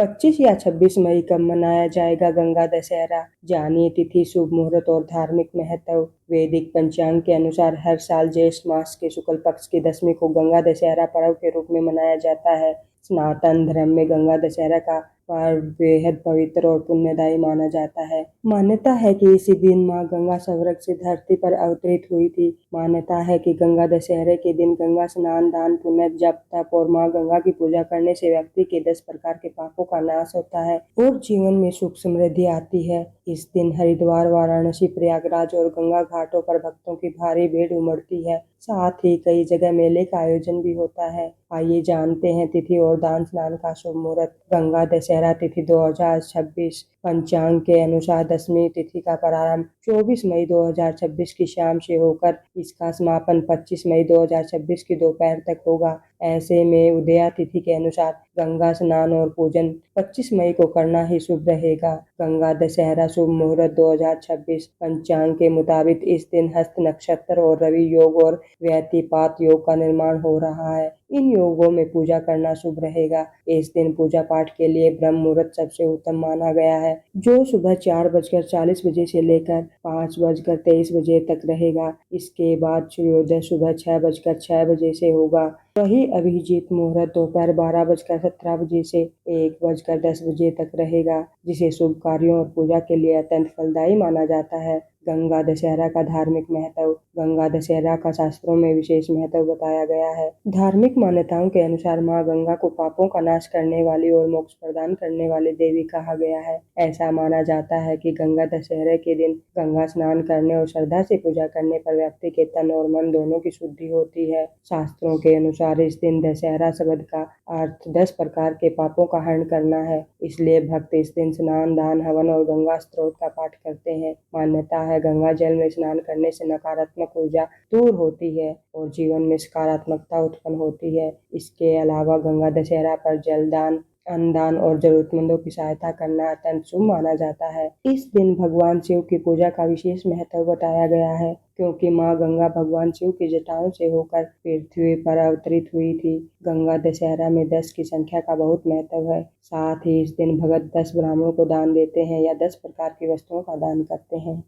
25 या 26 मई कब मनाया जाएगा गंगा दशहरा? जानिए तिथि, शुभ मुहूर्त और धार्मिक महत्व। वैदिक पंचांग के अनुसार हर साल ज्येष्ठ मास के शुक्ल पक्ष की दशमी को गंगा दशहरा पर्व के रूप में मनाया जाता है। सनातन धर्म में गंगा दशहरा का पर्व बेहद पवित्र और पुण्यदायी माना जाता है। मान्यता है कि इसी दिन मां गंगा स्वर्ग से धरती पर अवतरित हुई थी। मान्यता है कि गंगा दशहरे के दिन गंगा स्नान, दान, पुण्य, जप, तप और मां गंगा की पूजा करने से व्यक्ति के 10 प्रकार के पापों का नाश होता है और जीवन में सुख समृद्धि आती है। इस दिन हरिद्वार, वाराणसी, प्रयागराज और गंगा घाटों पर भक्तों की भारी भीड़ उमड़ती है। साथ ही कई जगह मेले का आयोजन भी होता है। आइए जानते हैं तिथि और दान स्नान का शुभ मुहूर्त। गंगा दशहरा तिथि 2026 पंचांग के अनुसार दशमी तिथि का प्रारंभ 24 मई 2026 की शाम से होकर इसका समापन 25 मई 2026 की दोपहर तक होगा। ऐसे में उदया तिथि के अनुसार गंगा स्नान और पूजन 25 मई को करना ही शुभ रहेगा। गंगा दशहरा शुभ मुहूर्त 2026 पंचांग के मुताबिक इस दिन हस्त नक्षत्र और रवि योग और व्यतिपात योग का निर्माण हो रहा है। इन योगों में पूजा करना शुभ रहेगा। इस दिन पूजा पाठ के लिए ब्रह्म मुहूर्त सबसे उत्तम माना गया है, जो सुबह 4:40 बजे से लेकर 5:23 बजे तक रहेगा। इसके बाद सूर्योदय सुबह 6:06 बजे से होगा। वही अभिजीत मुहूर्त दोपहर 12:17 बजे से 1:10 बजे तक रहेगा, जिसे शुभ कार्यों और पूजा के लिए अत्यंत फलदायी माना जाता है। गंगा दशहरा का धार्मिक महत्व। गंगा दशहरा का शास्त्रों में विशेष महत्व बताया गया है। धार्मिक मान्यताओं के अनुसार मां गंगा को पापों का नाश करने वाली और मोक्ष प्रदान करने वाली देवी कहा गया है। ऐसा माना जाता है कि गंगा दशहरे के दिन गंगा स्नान करने और श्रद्धा से पूजा करने पर व्यक्ति के तन और मन दोनों की शुद्धि होती है। शास्त्रों के अनुसार इस दिन दशहरा शब्द का अर्थ 10 प्रकार के पापों का हरण करना है। इसलिए भक्त इस दिन स्नान, दान, हवन और गंगा स्तोत्र का पाठ करते हैं। मान्यता है गंगा जल में स्नान करने से नकारात्मक ऊर्जा दूर होती है और जीवन में सकारात्मकता उत्पन्न होती है। इसके अलावा गंगा दशहरा पर जलदान, अन्नदान और जरूरतमंदों की सहायता करना अत्यंत शुभ माना जाता है। इस दिन भगवान शिव की पूजा का विशेष महत्व बताया गया है, क्योंकि मां गंगा भगवान शिव की जटाओं से होकर पृथ्वी पर अवतरित हुई थी। गंगा दशहरा में 10 की संख्या का बहुत महत्व है। साथ ही इस दिन भगत 10 ब्राह्मणों को दान देते हैं या 10 प्रकार की वस्तुओं का दान करते हैं।